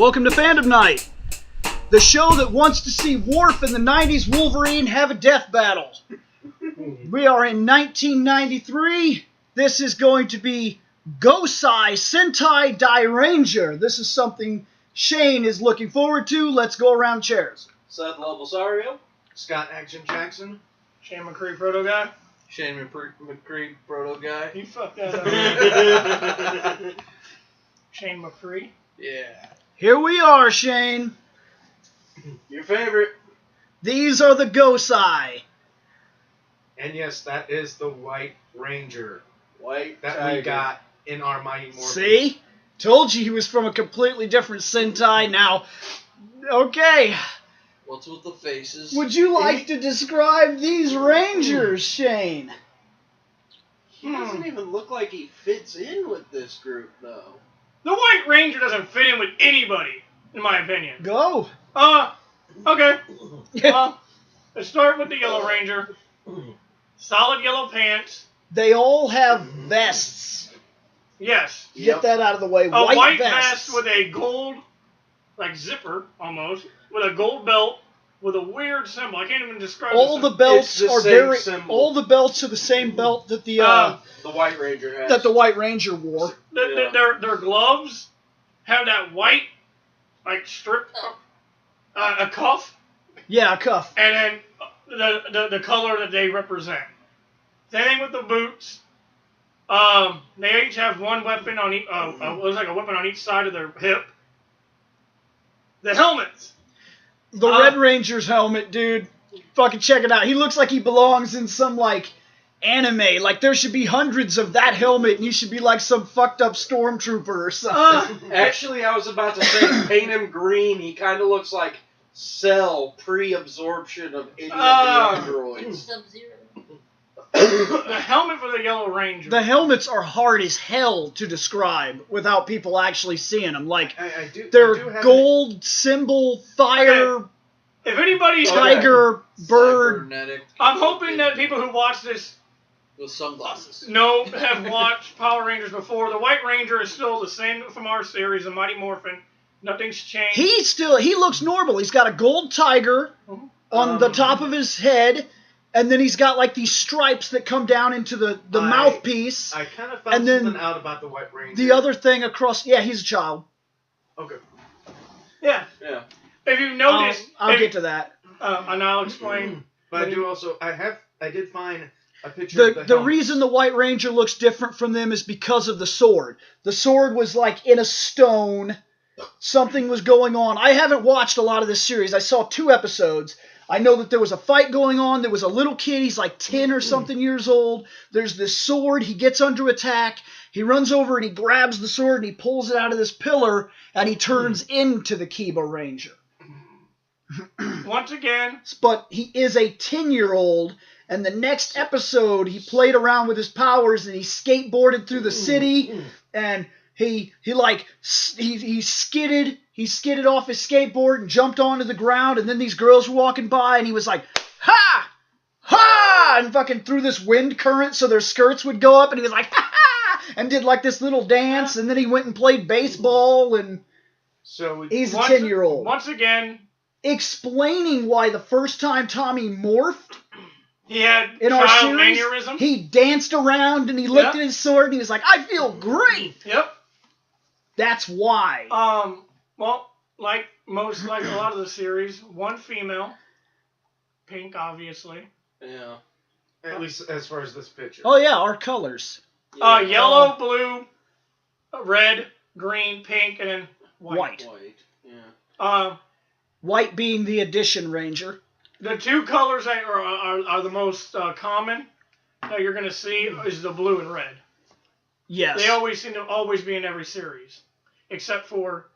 Welcome to Fandom Night, the show that wants to see Worf and the 90s Wolverine have a death battle. We are in 1993. This is going to be Gosei Sentai Dairanger. This is something Shane is looking forward to. Let's go around chairs. Seth Lobosario. Scott Action Jackson. Shane McCree, Proto Guy. Shane McCree, Proto Guy. You fucked that up. Shane McCree. Yeah. Here we are, Shane. Your favorite. These are the Gosei. And yes, that is the White Ranger White that Tiger. we got in our Mighty Morphin. See? Told you he was from a completely different Sentai. Now, okay. What's with the faces? Would you like to describe these Rangers, Shane? He doesn't even look like he fits in with this group, though. The White Ranger doesn't fit in with anybody, in my opinion. Go. Okay. Let's start with the Yellow Ranger. Solid yellow pants. They all have vests. Yes. Get that out of the way. A white vests. vest with a gold, like zipper almost, with a gold belt with a weird symbol. I can't even describe all this the belts It's the are same very. symbol. All the belts are the same belt that the White Ranger has. that the White Ranger wore. Their gloves have that white, like strip, a cuff, Yeah, a cuff. and then the color that they represent. Same thing with the boots. They each have one weapon on each. Looks like a weapon on each side of their hip. The helmets. The Red Ranger's helmet, dude. Fucking check it out. He looks like he belongs in some like anime. Like there should be hundreds of that helmet, and you should be like some fucked up stormtrooper or something. Actually, I was about to say, paint him green. He kind of looks like Cell pre-absorption of any of the androids. Sub-Zero. The helmet for the Yellow Ranger. The helmets are hard as hell to describe without people actually seeing them. Like I do they're have gold symbol, fire, If anybody, tiger, bird. Cybernetic. I'm hoping that people who watch this With sunglasses. have watched Power Rangers before. The White Ranger is still the same from our series, the Mighty Morphin. Nothing's changed. He looks normal. He's got a gold tiger on the top of his head, and then he's got like these stripes that come down into the mouthpiece. I kind of found And then something out about the White Ranger. The other thing across, yeah, he's a child. Okay. Yeah. Yeah. If you notice, I'll get to that. and I'll explain. But I do also, I did find a picture of the The helmets. reason the White Ranger looks different from them is because of the sword. The sword was like in a stone. Something was going on. I haven't watched a lot of this series. I saw 2 episodes. I know that there was a fight going on. There was a little kid. He's like 10 or something years old. There's this sword. He gets under attack. He runs over and he grabs the sword and he pulls it out of this pillar and he turns into the Kiba Ranger. Once again, But he is a 10-year-old, and the next episode he played around with his powers and he skateboarded through the city, and he skidded off his skateboard and jumped onto the ground, and then these girls were walking by and he was like, ha! Ha! And fucking threw this wind current so their skirts would go up, and he was like, ha ha! And did like this little dance, and then he went and played baseball, and So he's a 10-year-old. Once again, Explaining why the first time Tommy morphed he had in our child series, mannerism. he danced around and he looked Yep. at his sword and he was like, I feel great! Yep. That's why. Well, like a lot of the series, one female, pink, obviously. Yeah. at least as far as this picture. Oh yeah, our colors. Yellow, blue, red, green, pink, and then white. White. Yeah. White being the Edition Ranger. The 2 colors that are the most common that you're going to see is the blue and red. Yes. They always seem to always be in every series, except for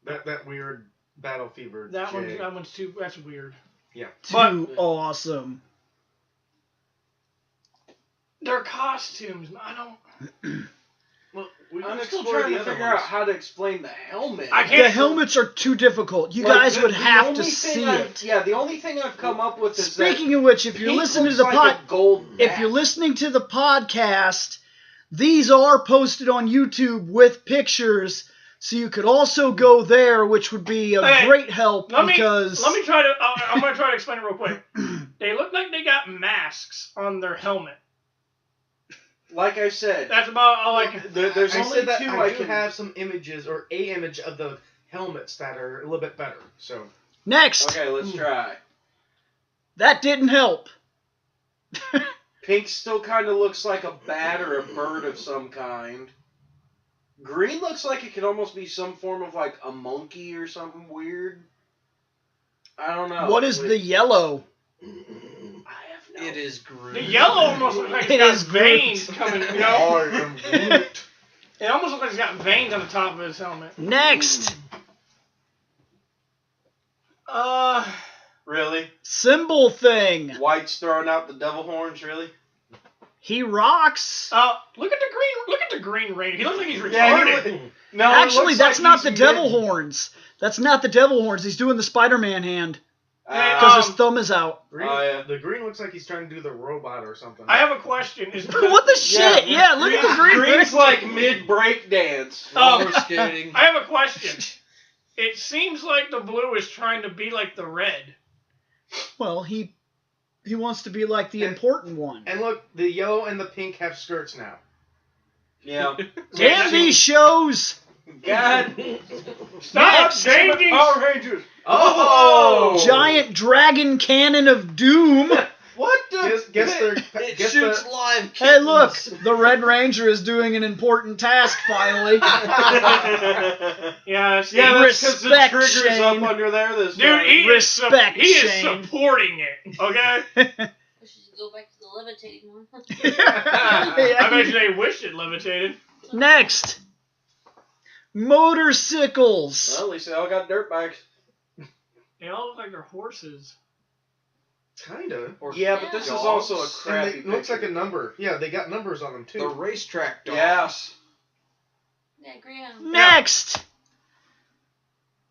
That weird Battle Fever. that one. J. That one's too. That's weird. Yeah. Too awesome. Their costumes, I don't. Well, we I'm can still explore trying the to other figure ones. out how to explain the helmet. I can't. The helmets are too difficult. You Like, guys would the have only to thing see I've- it. Yeah, the only thing I've come up with is Speaking of which, if you're pink listening to looks the like a gold if map. you're listening to the podcast, these are posted on YouTube with pictures. So you could also go there, which would be a Okay, great help Let because... me try to. I'm gonna try to explain it real quick. They look like they got masks on their helmet. Like I said, That's about all I can. there's I only said that two I I do can have some images or a image of the helmets that are a little bit better. So Next! Okay, let's try. That didn't help. Pink still kind of looks like a bat or a bird of some kind. Green looks like it could almost be some form of like a monkey or something weird. I don't know. What is the yellow? I have no. it is green. The yellow almost looks like It it's is got veins coming. You know, I am Groot. it almost looks like it's got veins on the top of his helmet. Next! Really? Symbol thing. White's throwing out the devil horns, really? He rocks. Look at the green. Look at the Green Ranger. He looks like he's retarded. Yeah, no, it Actually, looks that's like not he's the mid- devil horns. That's not the devil horns. He's doing the Spider-Man hand Hey, because his thumb is out. Green, Oh, yeah. The green looks like he's trying to do the robot or something. I have a question. Is What the shit? Yeah, look at the green. Green's like mid break dance. Roller skating. I have a question. It seems like the blue is trying to be like the red. Well, he wants to be like the important one. And look, the yellow and the pink have skirts now. Yeah. Damn these shows! God. Stop Next. changing. Power Rangers. Oh! Giant dragon cannon of doom. What the? Guess they're. It guess shoots the- live. Hey, look, the Red Ranger is doing an important task finally. Yeah, see, Yeah, that's because the Respect, trigger's Shane. up under there. This dude, time. he is Shane. supporting it. Okay. We should go back to the levitating one. I bet you they wish it levitated. Next, motorcycles. Well, at least they all got dirt bikes. They all look like they're horses. Kinda. Or yeah, but this is Dogs. also a And crappy. it looks like a picture. number. Yeah, they got numbers on them too. The racetrack dogs. Yes. Yeah, Graham. Next,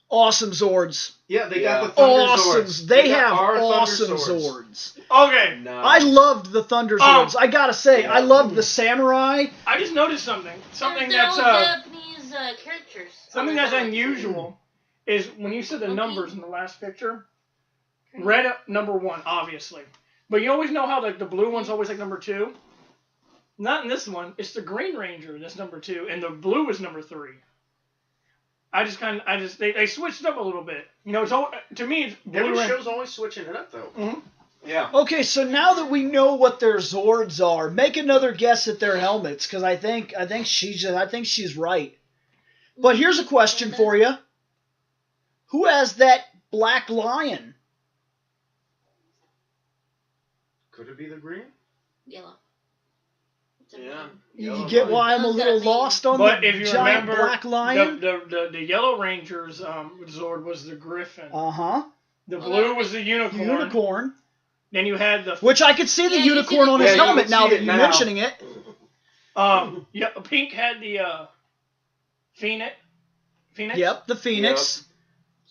awesome Zords. Yeah, they Yeah. got the Thunder Awesome. Zords. They got have our Thunder awesome Zords. Zords. Okay, No. I loved the Thunder Zords. I gotta say, Yeah. I loved the Samurai. I just noticed something. Something They're that's all Japanese characters. something on that's the helmets. unusual is when you said the Okay. numbers in the last picture. Okay. Red up number 1, obviously, but you always know how like the blue one's always like number 2. Not in this one. It's the Green Ranger that's number 2, and the blue is number 3. They switched it up a little bit. You know, it's all, to me it's blue. Every Ranger. show's always switching it up though. Yeah. Okay, so now that we know what their Zords are, make another guess at their helmets, because I think she's right. But here's a question for you: who has that black lion? Could it be the green? Yellow. It's a Yeah. man. You Yellow get lion. why I'm a Those little gotta be- lost on But the if you giant remember, black lion? the Yellow Ranger's Zord was the Griffin. Uh-huh. The blue was the Unicorn. Unicorn. Then you had the Which I could see the Yeah, you see unicorn the- on his Yeah, you helmet can now see that it you're now. mentioning it. Pink had the Phoenix. Yep, the Phoenix.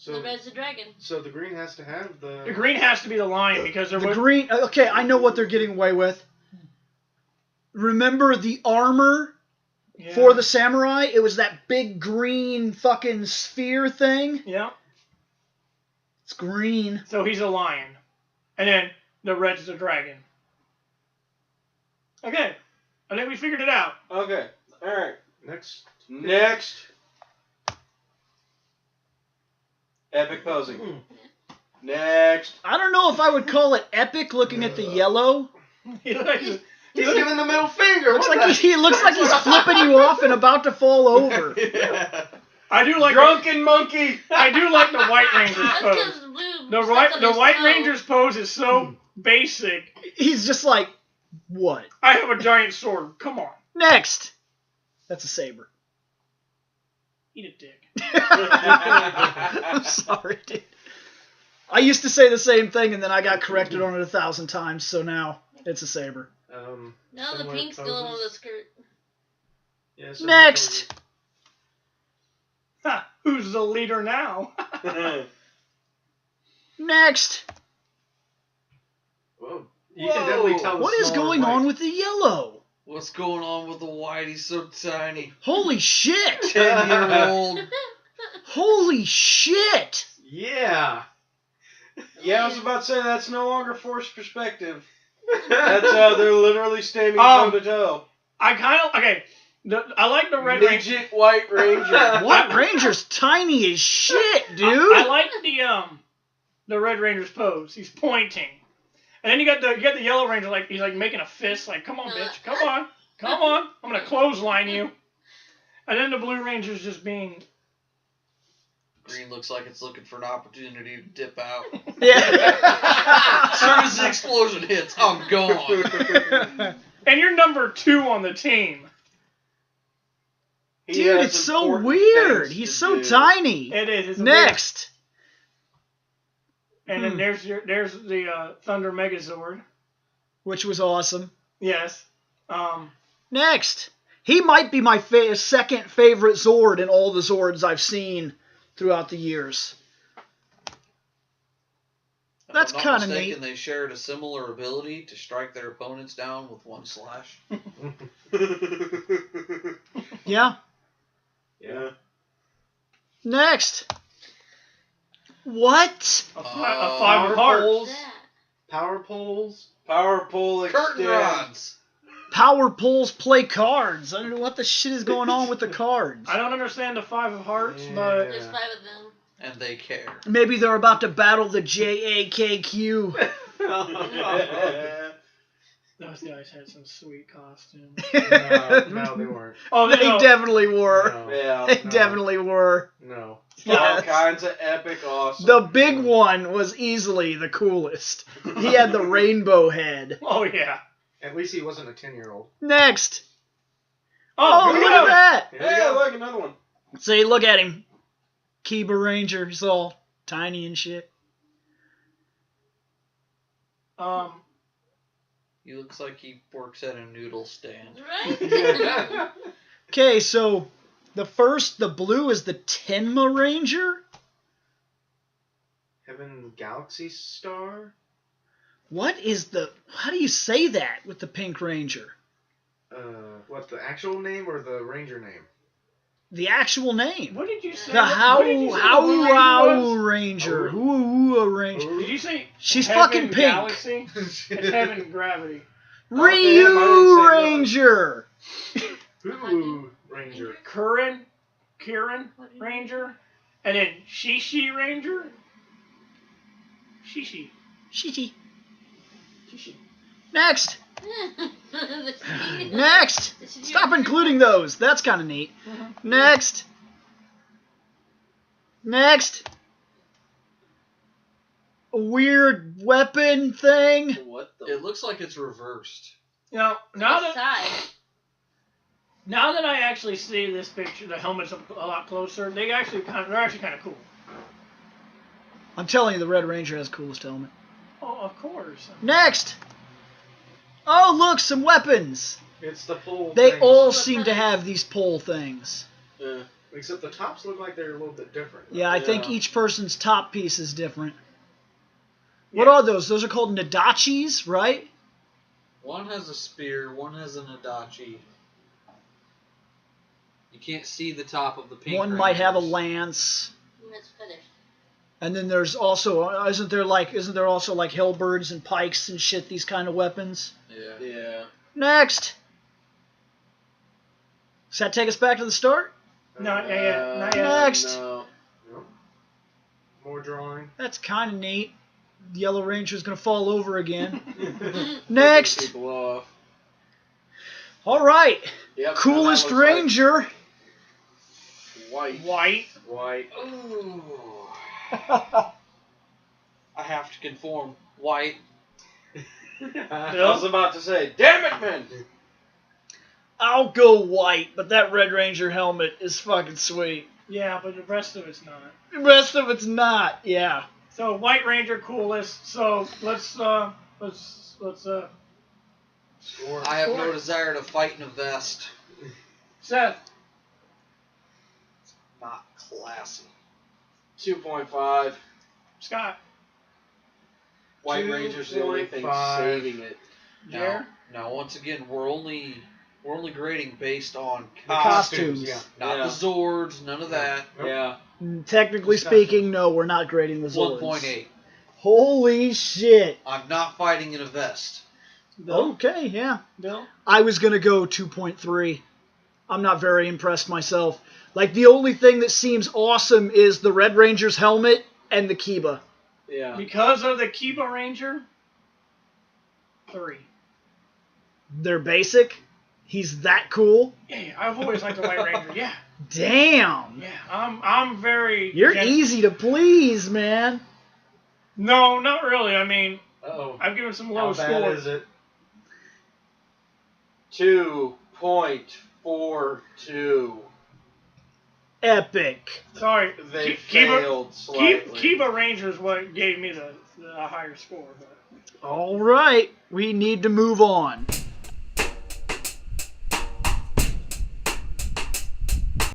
The So, red's a dragon. so the green has to have The the. green has to be the lion because there The was green. Okay, I know what they're getting away with. Remember the armor yeah. for the samurai? It was that big green fucking sphere thing. Yeah. It's green. So he's a lion, and then the red's the dragon. Okay, I think we figured it out. Okay. All right. Next. Next. Epic posing. Next. I don't know if I would call it epic looking at the yellow. He looks- He's giving the middle finger. Looks What like he looks like he's flipping you off and about to fall over. I do like Drunken monkey. I do like the White Ranger's That's pose. because the blue. The stuck on his White toe. Ranger's pose is so basic. He's just like, what? I have a giant sword. Come on, Next. That's a saber. eat a dick. I'm sorry, dude. I used to say the same thing and then I got corrected on it 1,000 times, so now it's a saber. No, the Similar pink's going on poses. the skirt. Yeah, similar Next. Ha, who's the leader now? Next. poses. Whoa. You can definitely tell. the What is smaller going white. on with the yellow? What's going on with the White? He's so tiny. Holy shit! 10-year-old. Holy shit! Yeah. Yeah, I was about to say that's no longer forced perspective. That's they're literally standing toe to toe. I kind of okay. I like the Red Ranger. Midget White Ranger. White Ranger's tiny as shit, dude. I like the Red Ranger's pose. He's pointing, and then you got the Yellow Ranger like he's like making a fist, like come on, bitch, come on, I'm gonna clothesline you. And then the Blue Ranger's just being. Green looks like it's looking for an opportunity to dip out. Yeah. As soon as the explosion hits, I'm gone. And you're number 2 on the team. He Dude, has it's so important weird. things He's to so do. tiny. It is. It's a Next. weird- and then there's the Thunder Megazord. Which was awesome. Yes. Next. He might be my second favorite Zord in all the Zords I've seen throughout the years. If That's I'm not kinda mistaken, neat. They shared a similar ability to strike their opponents down with one slash. Yeah. Yeah. Next. What? A 5 of hearts. poles. That. Power poles. Power pole Curtain extend. rods. Power poles play cards. I don't know what the shit is going on with the cards. I don't understand the 5 of hearts, but There's 5 of them. And they care. Maybe they're about to battle the JAKQ. those guys had some sweet costumes. No, they weren't. Oh, They no. definitely were. No. Yeah. They No. definitely were. No. All Yes. kinds of epic awesome. The big one was easily the coolest. He had the rainbow head. Oh yeah. At least he wasn't a 10-year-old. Next. Oh, Oh, good. look at that. Here we Hey, go. look, another one. See, look at him. Kiba Ranger. He's all tiny and shit. He looks like he works at a noodle stand. Right? Okay, so the blue is the Tenma Ranger. Heaven Galaxy Star. How do you say that with the Pink Ranger? What, the actual name or the Ranger name? The actual name. What did you say? The What did you say the Blue Ranger How was? Ranger. Oh. Ranger. Did you say She's Heaven fucking pink. Galaxy? It's Heaven Gravity. damn, I Ryu didn't say Ranger. Ooh, Ranger. Kirin What did- Ranger, and then Shishi Ranger. Shishi. Shishi. Shishi. Next. The speed. Next. This is Stop your- including those. That's kind of neat. Next. Next. A weird weapon thing. What the? It looks like it's reversed. Now This side. that I actually see this picture, the helmet's a lot closer. They're actually kind of cool. I'm telling you, the Red Ranger has the coolest helmet. Oh, of course. Next. Oh, look, some weapons. It's the pole. They things. all seem to have these pole things. Yeah. Except the tops look like they're a little bit different. Yeah, I think Yeah. each person's top piece is different. What Yeah. are those? Those are called Nadachis, right? One has a spear, one has an Adachi. You can't see the top of the pink One might have a Rangers. lance. And that's feathers. And then there's also isn't there also like halberds and pikes and shit, these kind of weapons? Yeah. Yeah. Next. Does that take us back to the start? Not yet. Not yet. Next. No. Nope. More drawing. That's kind of neat. The Yellow Ranger's gonna fall over again. Flipping Next. people off. All right. Yep. Coolest and that looks Ranger. like white. White. White. Ooh. I have to conform. White. I was about to say, damn it, man. I'll go white, but that Red Ranger helmet is fucking sweet. Yeah, but the rest of it's not. The rest of it's not. Yeah. So White Ranger coolest. So let's Score. I have no desire to fight in a vest. Seth. Not classy. 2.5. Scott. White Ranger's the only thing 2.5. saving it. Now, Jer. now, once again, we're only We're only grading based on costumes. Yeah. not the Zords, none of that. Yeah. Technically Disgusting. speaking, no, we're not grading the Zords. 1.8. Holy shit. I'm not fighting in a vest. Bill? Okay, yeah. Bill? I was going to go 2.3. I'm not very impressed myself. Like, the only thing that seems awesome is the Red Ranger's helmet and the Kiba. Yeah. Because of the Kiba Ranger? 3. They're basic. He's that cool. Yeah, I've always liked the White Ranger. Yeah, Damn. yeah. I'm very. You're easy to please, man. No, not really. I mean, Uh-oh. I've given some How low bad scores. is it? 2.42. Epic. Sorry, They Kiba, failed slightly. Kiba Ranger is what gave me the higher score. But. All right. We need to move on.